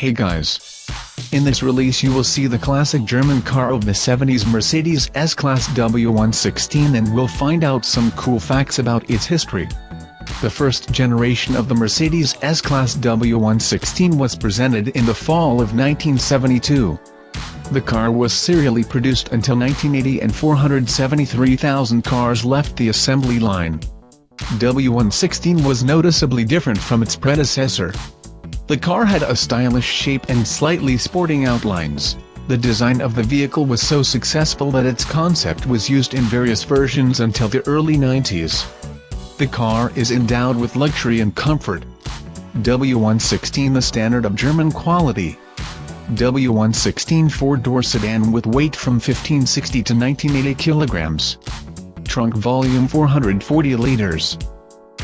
Hey guys! In this release you will see the classic German car of the 70s Mercedes S-class W116 and we'll find out some cool facts about its history. The first generation of the Mercedes S-class W116 was presented in the fall of 1972. The car was serially produced until 1980 and 473,000 cars left the assembly line. W116 was noticeably different from its predecessor. The car had a stylish shape and slightly sporting outlines. The design of the vehicle was so successful that its concept was used in various versions until the early 90s. The car is endowed with luxury and comfort. W116 the standard of German quality. W116 4-door sedan with weight from 1560 to 1980 kilograms. Trunk volume 440 liters.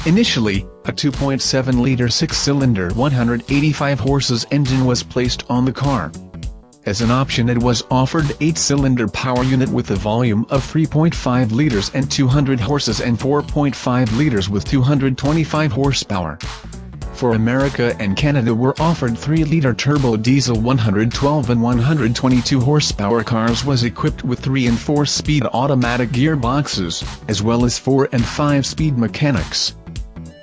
Initially, a 2.7-liter 6-cylinder 185 horses engine was placed on the car. As an option it was offered 8-cylinder power unit with a volume of 3.5 liters and 200 horses and 4.5 liters with 225 horsepower. For America and Canada were offered 3-liter turbo diesel 112 and 122 horsepower cars was equipped with 3 and 4-speed automatic gearboxes, as well as 4 and 5-speed mechanics.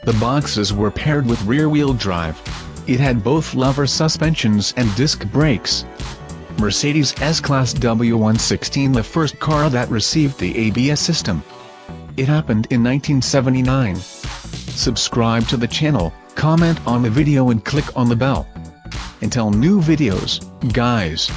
The boxes were paired with rear-wheel drive. It had both lever suspensions and disc brakes. Mercedes S-class W116 the first car that received the ABS system. It happened in 1979. Subscribe to the channel, comment on the video and click on the bell. Until new videos, guys.